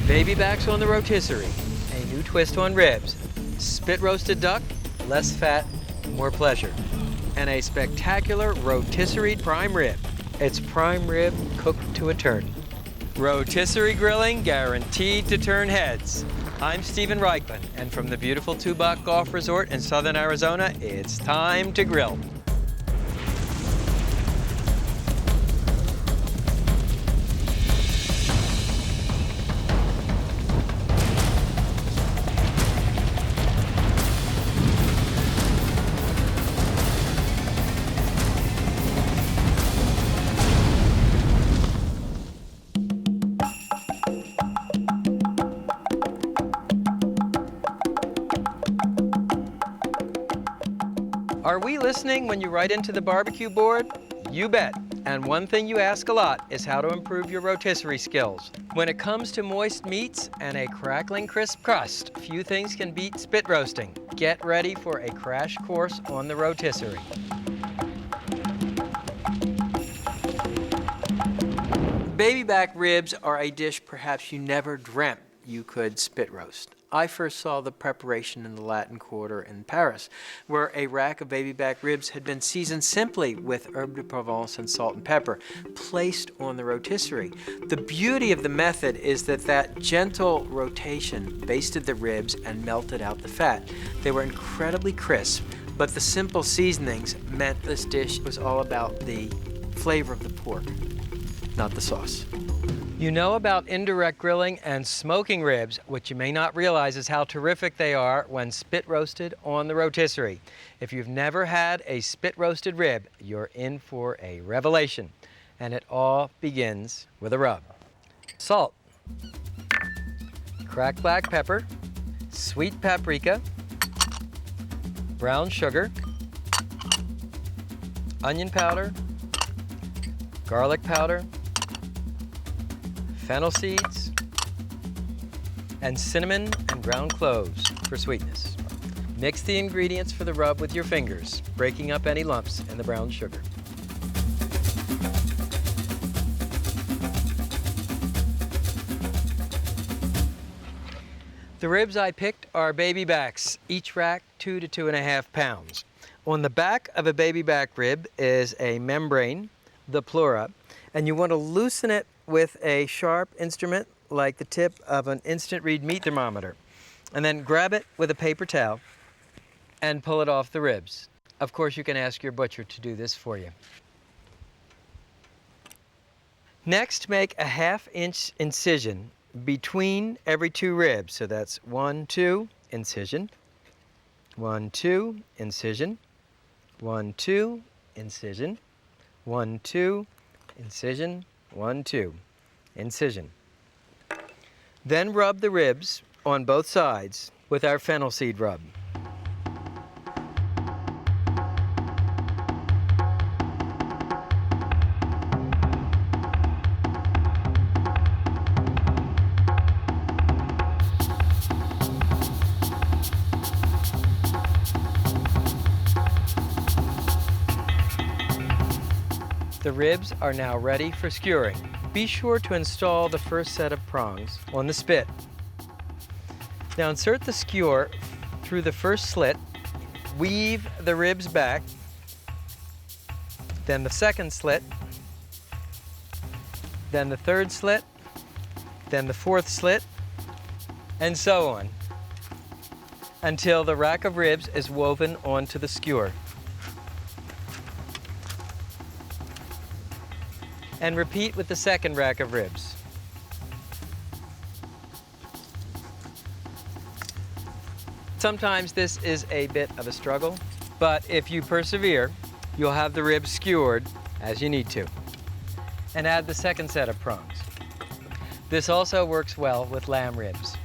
Baby backs on the rotisserie, a new twist on ribs. Spit roasted duck, less fat, more pleasure. And a spectacular rotisserie prime rib. It's prime rib cooked to a turn. Rotisserie grilling guaranteed to turn heads. I'm Steven Raichlen, and from the beautiful Tubac Golf Resort in southern Arizona, it's time to grill. Are we listening when you write into the barbecue board? You bet. And one thing you ask a lot is how to improve your rotisserie skills. When it comes to moist meats and a crackling crisp crust, few things can beat spit roasting. Get ready for a crash course on the rotisserie. Baby back ribs are a dish perhaps you never dreamt you could spit roast. I first saw the preparation in the Latin Quarter in Paris, where a rack of baby back ribs had been seasoned simply with herbe de Provence and salt and pepper, placed on the rotisserie. The beauty of the method is that gentle rotation basted the ribs and melted out the fat. They were incredibly crisp, but the simple seasonings meant this dish was all about the flavor of the pork, not the sauce. You know about indirect grilling and smoking ribs. What you may not realize is how terrific they are when spit roasted on the rotisserie. If you've never had a spit roasted rib, you're in for a revelation. And it all begins with a rub. Salt, cracked black pepper, sweet paprika, brown sugar, onion powder, garlic powder, fennel seeds, and cinnamon and ground cloves for sweetness. Mix the ingredients for the rub with your fingers, breaking up any lumps in the brown sugar. The ribs I picked are baby backs, each rack 2 to 2.5 pounds. On the back of a baby back rib is a membrane, the pleura, and you want to loosen it with a sharp instrument like the tip of an instant read meat thermometer, and then grab it with a paper towel and pull it off the ribs. Of course, you can ask your butcher to do this for you. Next, make a 1/2-inch incision between every 2 ribs. So that's 1, 2, incision, 1, 2, incision, 1, 2, incision, 1, 2, incision, 1, 2, incision. Then rub the ribs on both sides with our fennel seed rub. The ribs are now ready for skewering. Be sure to install the first set of prongs on the spit. Now insert the skewer through the first slit, weave the ribs back, then the second slit, then the third slit, then the fourth slit, and so on, until the rack of ribs is woven onto the skewer. And repeat with the second rack of ribs. Sometimes this is a bit of a struggle, but if you persevere, you'll have the ribs skewered as you need to. And add the second set of prongs. This also works well with lamb ribs.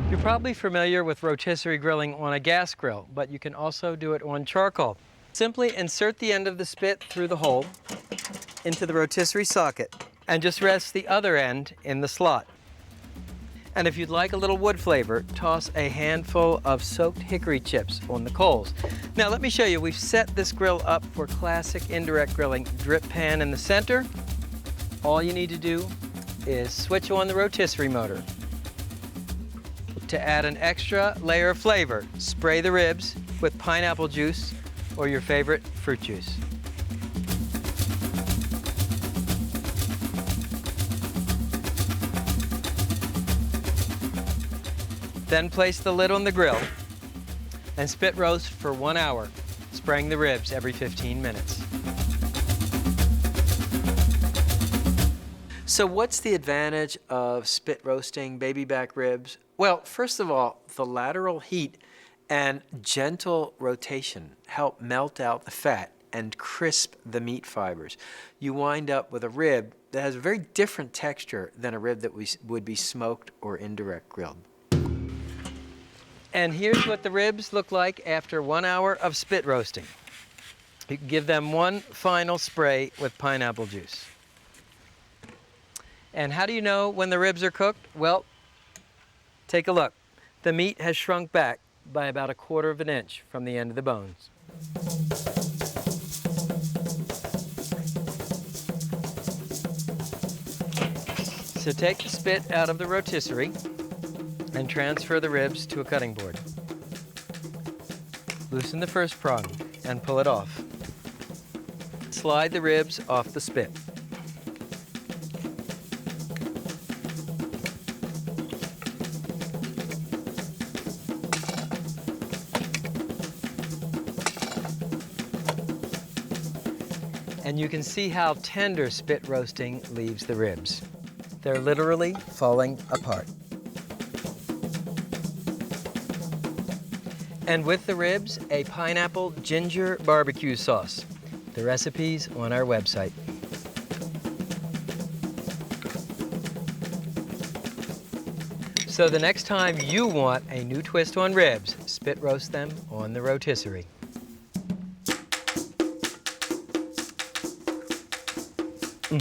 You're probably familiar with rotisserie grilling on a gas grill, but you can also do it on charcoal. Simply insert the end of the spit through the hole into the rotisserie socket and just rest the other end in the slot. And if you'd like a little wood flavor, toss a handful of soaked hickory chips on the coals. Now let me show you, we've set this grill up for classic indirect grilling. Drip pan in the center. All you need to do is switch on the rotisserie motor. To add an extra layer of flavor, spray the ribs with pineapple juice or your favorite fruit juice. Then place the lid on the grill and spit roast for 1 hour, spraying the ribs every 15 minutes. So what's the advantage of spit roasting baby back ribs? Well, first of all, the lateral heat and gentle rotation help melt out the fat and crisp the meat fibers. You wind up with a rib that has a very different texture than a rib that would be smoked or indirect grilled. And here's what the ribs look like after 1 hour of spit roasting. You can give them one final spray with pineapple juice. And how do you know when the ribs are cooked? Well, take a look. The meat has shrunk back by about 1/4 of an inch from the end of the bones. So take the spit out of the rotisserie and transfer the ribs to a cutting board. Loosen the first prong and pull it off. Slide the ribs off the spit. And you can see how tender spit roasting leaves the ribs. They're literally falling apart. And with the ribs, a pineapple ginger barbecue sauce. The recipe's on our website. So the next time you want a new twist on ribs, spit roast them on the rotisserie. Now,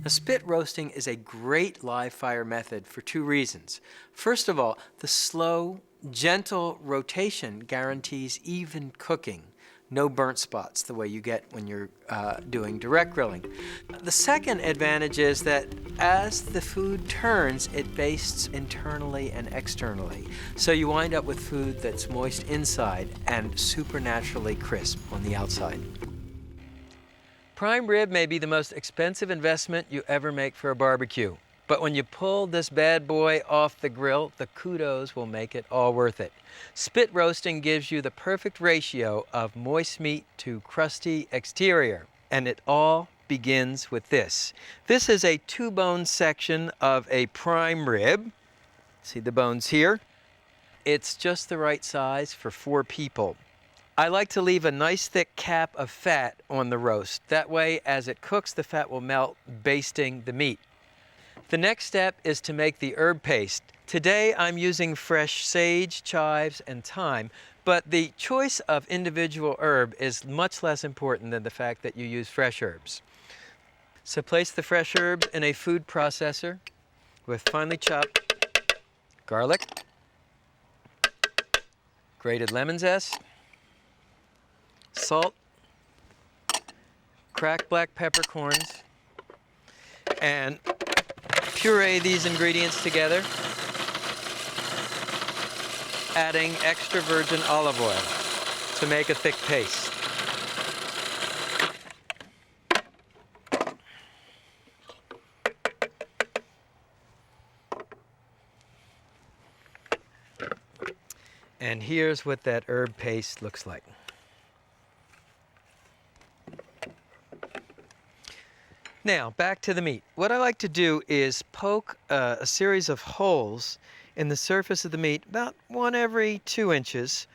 spit roasting is a great live fire method for 2 reasons. First of all, the slow, gentle rotation guarantees even cooking. No burnt spots the way you get when you're doing direct grilling. The second advantage is that as the food turns, it bastes internally and externally. So you wind up with food that's moist inside and supernaturally crisp on the outside. Prime rib may be the most expensive investment you ever make for a barbecue. But when you pull this bad boy off the grill, the kudos will make it all worth it. Spit roasting gives you the perfect ratio of moist meat to crusty exterior. And it all begins with this. This is a 2-bone section of a prime rib. See the bones here? It's just the right size for 4 people. I like to leave a nice thick cap of fat on the roast. That way, as it cooks, the fat will melt, basting the meat. The next step is to make the herb paste. Today I'm using fresh sage, chives, and thyme, but the choice of individual herb is much less important than the fact that you use fresh herbs. So place the fresh herbs in a food processor with finely chopped garlic, grated lemon zest, salt, cracked black peppercorns, and puree these ingredients together, adding extra virgin olive oil to make a thick paste. And here's what that herb paste looks like. Now, back to the meat. What I like to do is poke a series of holes in the surface of the meat, about 1 every 2 inches,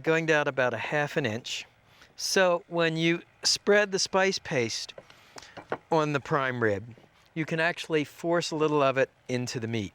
going down about 1/2 inch. So when you spread the spice paste on the prime rib, you can actually force a little of it into the meat.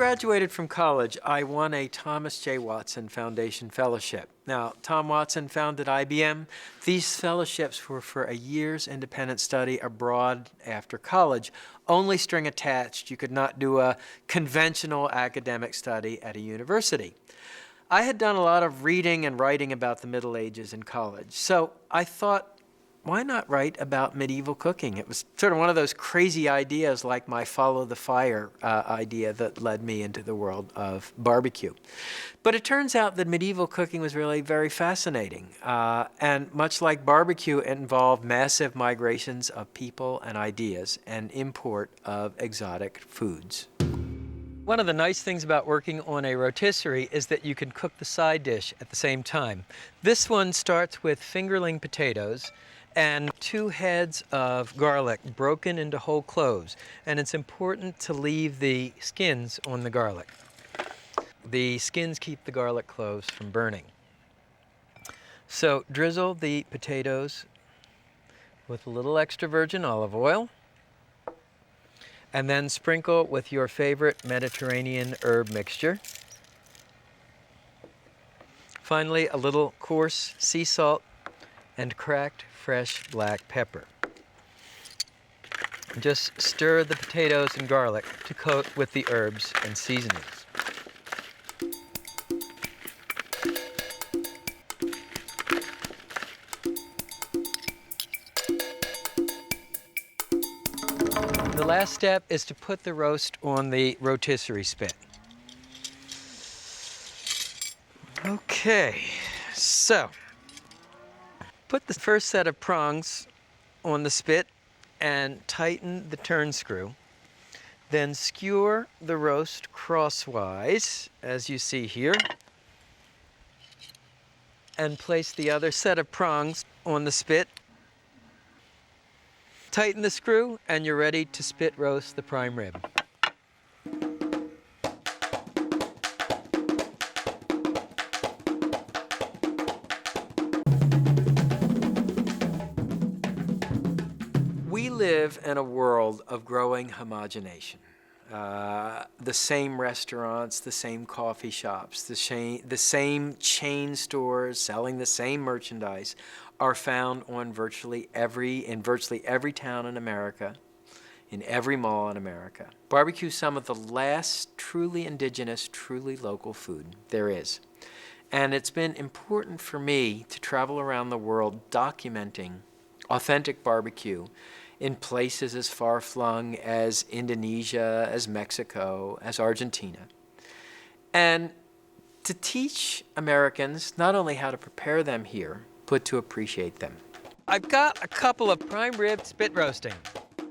graduated from college, I won a Thomas J. Watson Foundation Fellowship. Now, Tom Watson founded IBM. These fellowships were for a year's independent study abroad after college, only string attached. You could not do a conventional academic study at a university. I had done a lot of reading and writing about the Middle Ages in college, so I thought, why not write about medieval cooking? It was sort of one of those crazy ideas like my follow the fire idea that led me into the world of barbecue. But it turns out that medieval cooking was really very fascinating. And much like barbecue, it involved massive migrations of people and ideas and import of exotic foods. One of the nice things about working on a rotisserie is that you can cook the side dish at the same time. This one starts with fingerling potatoes and 2 heads of garlic broken into whole cloves. And it's important to leave the skins on the garlic. The skins keep the garlic cloves from burning. So drizzle the potatoes with a little extra virgin olive oil, and then sprinkle with your favorite Mediterranean herb mixture. Finally, a little coarse sea salt and cracked fresh black pepper. Just stir the potatoes and garlic to coat with the herbs and seasonings. The last step is to put the roast on the rotisserie spit. Okay, so put the first set of prongs on the spit and tighten the turn screw. Then skewer the roast crosswise, as you see here, and place the other set of prongs on the spit. Tighten the screw, and you're ready to spit roast the prime rib. We live in a world of growing homogenation. The same restaurants, the same coffee shops, the same chain stores selling the same merchandise are found on virtually every town in America, in every mall in America. Barbecue is some of the last truly indigenous, truly local food there is. And it's been important for me to travel around the world documenting authentic barbecue in places as far-flung as Indonesia, as Mexico, as Argentina. And to teach Americans not only how to prepare them here, but to appreciate them. I've got a couple of prime rib spit roasting.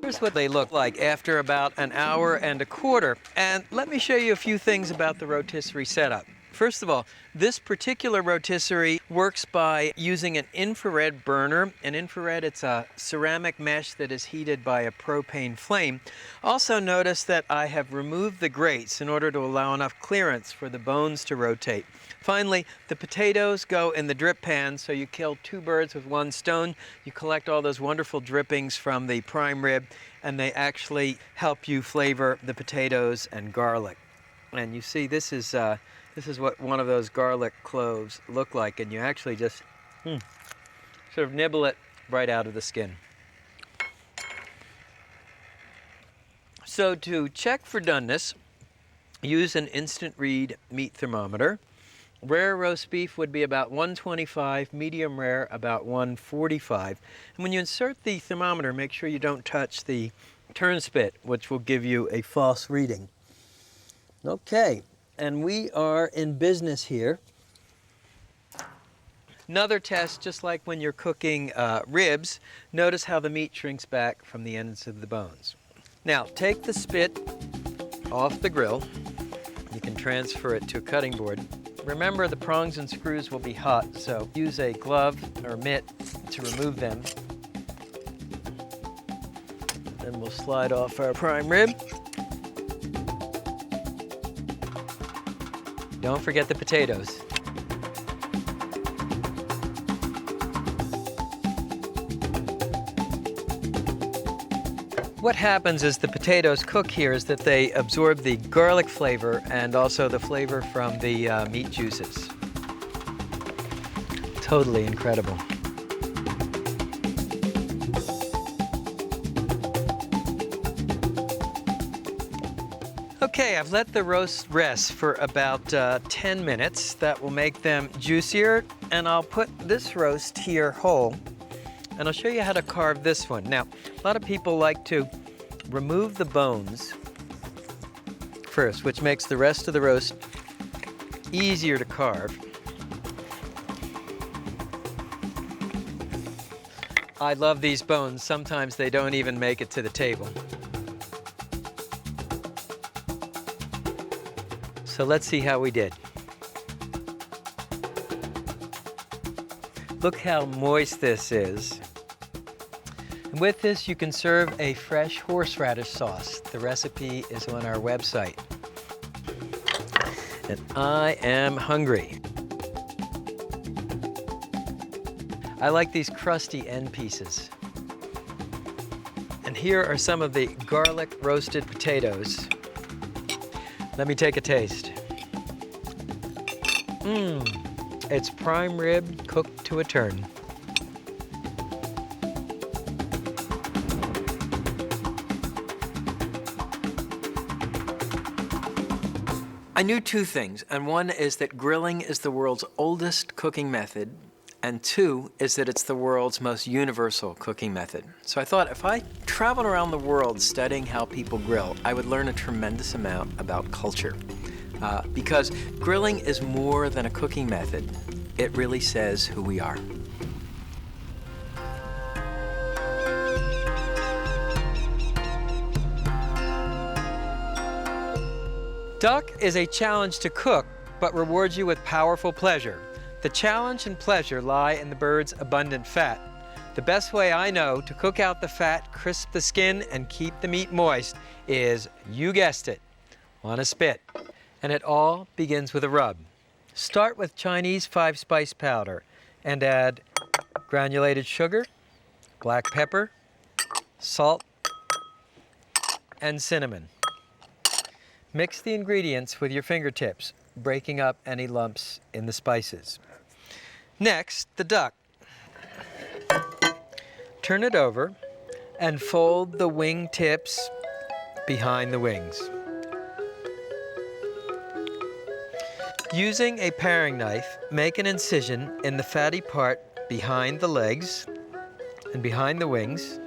Here's what they look like after about an hour and a quarter. And let me show you a few things about the rotisserie setup. First of all, this particular rotisserie works by using an infrared burner. An infrared, it's a ceramic mesh that is heated by a propane flame. Also notice that I have removed the grates in order to allow enough clearance for the bones to rotate. Finally, the potatoes go in the drip pan, so you kill 2 birds with 1 stone. You collect all those wonderful drippings from the prime rib, and they actually help you flavor the potatoes and garlic. And you see, this is what one of those garlic cloves look like, and you actually just sort of nibble it right out of the skin. So to check for doneness, use an instant read meat thermometer. Rare roast beef would be about 125, medium rare about 145. And when you insert the thermometer, make sure you don't touch the turn spit, which will give you a false reading. Okay, and we are in business here. Another test, just like when you're cooking ribs, notice how the meat shrinks back from the ends of the bones. Now, take the spit off the grill. You can transfer it to a cutting board. Remember, the prongs and screws will be hot, so use a glove or mitt to remove them. Then we'll slide off our prime rib. Don't forget the potatoes. What happens as the potatoes cook here is that they absorb the garlic flavor and also the flavor from the meat juices. Totally incredible. Okay, I've let the roast rest for about 10 minutes. That will make them juicier, and I'll put this roast here whole, and I'll show you how to carve this one. Now, a lot of people like to remove the bones first, which makes the rest of the roast easier to carve. I love these bones. Sometimes they don't even make it to the table. So let's see how we did. Look how moist this is. And with this, you can serve a fresh horseradish sauce. The recipe is on our website. And I am hungry. I like these crusty end pieces. And here are some of the garlic roasted potatoes. Let me take a taste. It's prime rib cooked to a turn. I knew two things, and one is that grilling is the world's oldest cooking method, and two is that it's the world's most universal cooking method. So I thought if I traveled around the world studying how people grill, I would learn a tremendous amount about culture. Because grilling is more than a cooking method. It really says who we are. Duck is a challenge to cook, but rewards you with powerful pleasure. The challenge and pleasure lie in the bird's abundant fat. The best way I know to cook out the fat, crisp the skin, and keep the meat moist is, you guessed it, on a spit. And it all begins with a rub. Start with Chinese 5-spice powder and add granulated sugar, black pepper, salt, and cinnamon. Mix the ingredients with your fingertips, breaking up any lumps in the spices. Next, the duck. Turn it over and fold the wing tips behind the wings. Using a paring knife, make an incision in the fatty part behind the legs and behind the wings.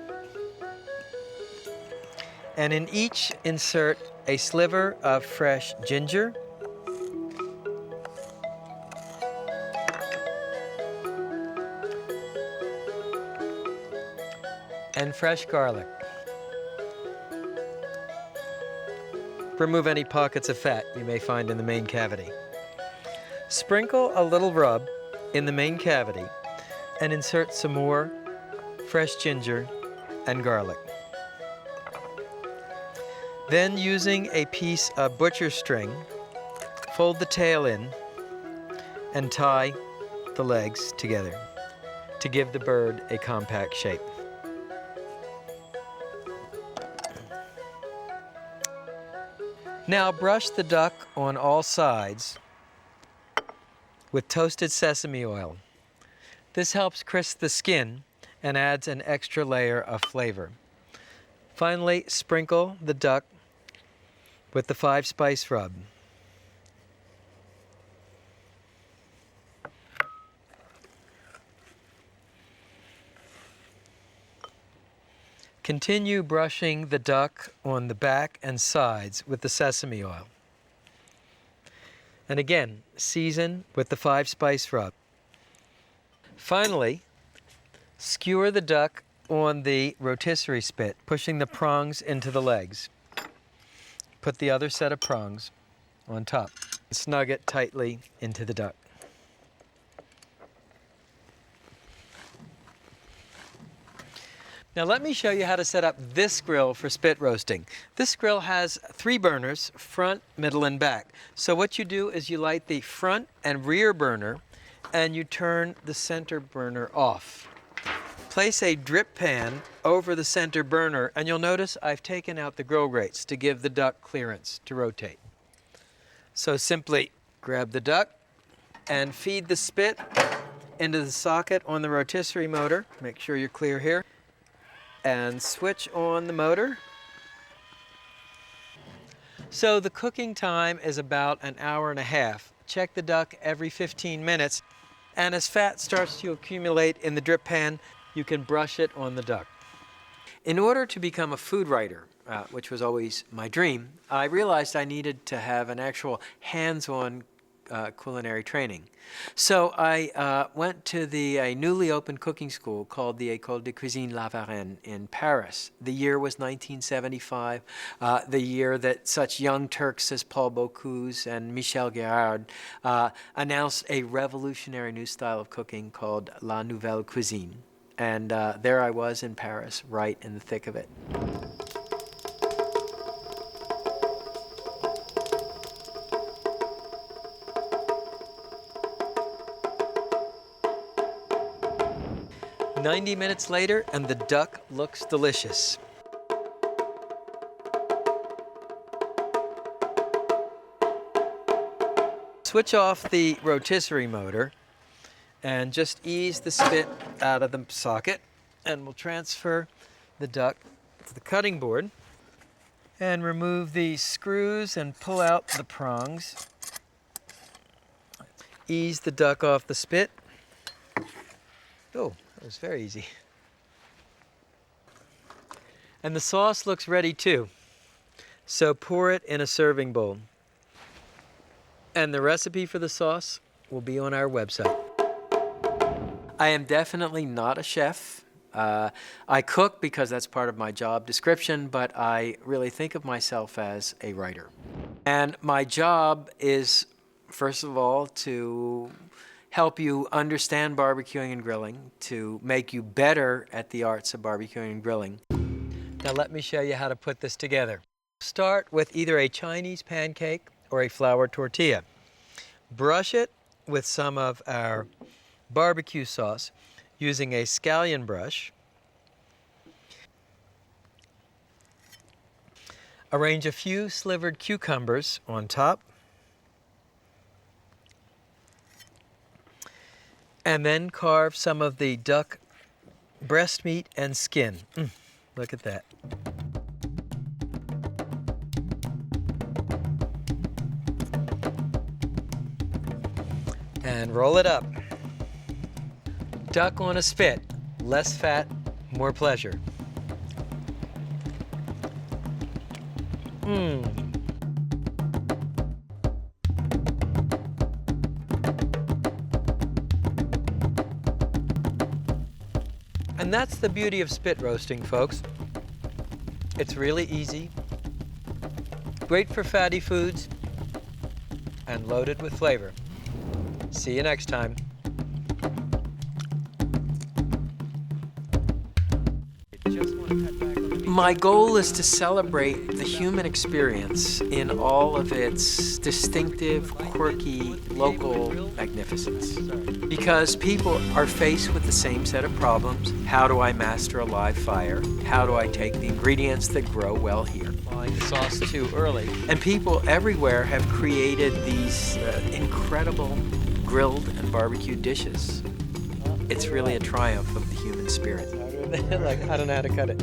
And in each, insert a sliver of fresh ginger, and fresh garlic. Remove any pockets of fat you may find in the main cavity. Sprinkle a little rub in the main cavity and insert some more fresh ginger and garlic. Then, using a piece of butcher's string, fold the tail in and tie the legs together to give the bird a compact shape. Now brush the duck on all sides with toasted sesame oil. This helps crisp the skin and adds an extra layer of flavor. Finally, sprinkle the duck with the 5-spice rub. Continue brushing the duck on the back and sides with the sesame oil. And again, season with the 5-spice rub. Finally, skewer the duck on the rotisserie spit, pushing the prongs into the legs. Put the other set of prongs on top. Snug it tightly into the duck. Now let me show you how to set up this grill for spit roasting. This grill has 3 burners, front, middle, and back. So what you do is you light the front and rear burner and you turn the center burner off. Place a drip pan over the center burner, and you'll notice I've taken out the grill grates to give the duck clearance to rotate. So simply grab the duck and feed the spit into the socket on the rotisserie motor. Make sure you're clear here. And switch on the motor. So the cooking time is about an hour and a half. Check the duck every 15 minutes. And as fat starts to accumulate in the drip pan, you can brush it on the duck. In order to become a food writer, which was always my dream, I realized I needed to have an actual hands-on culinary training. So I went to a newly opened cooking school called the École de Cuisine La Varenne in Paris. The year was 1975, the year that such young Turks as Paul Bocuse and Michel Guérard announced a revolutionary new style of cooking called La Nouvelle Cuisine. And there I was in Paris, right in the thick of it. "90 minutes later, and the duck looks delicious. Switch off the rotisserie motor and just ease the spit out of the socket, and we'll transfer the duck to the cutting board and remove the screws and pull out the prongs. Ease the duck off the spit. Oh, that was very easy. And the sauce looks ready too. So pour it in a serving bowl. And the recipe for the sauce will be on our website. I am definitely not a chef. I cook because that's part of my job description, but I really think of myself as a writer. And my job is, first of all, to help you understand barbecuing and grilling, to make you better at the arts of barbecuing and grilling. Now let me show you how to put this together. Start with either a Chinese pancake or a flour tortilla. Brush it with some of our barbecue sauce using a scallion brush. Arrange a few slivered cucumbers on top. And then carve some of the duck breast meat and skin. Look at that. And roll it up. Duck on a spit. Less fat, more pleasure. And that's the beauty of spit roasting, folks. It's really easy, great for fatty foods, and loaded with flavor. See you next time. My goal is to celebrate the human experience in all of its distinctive, quirky, local magnificence. Because people are faced with the same set of problems. How do I master a live fire? How do I take the ingredients that grow well here? Applying the sauce too early. And people everywhere have created these incredible grilled and barbecued dishes. It's really a triumph of the human spirit. Like, I don't know how to cut it.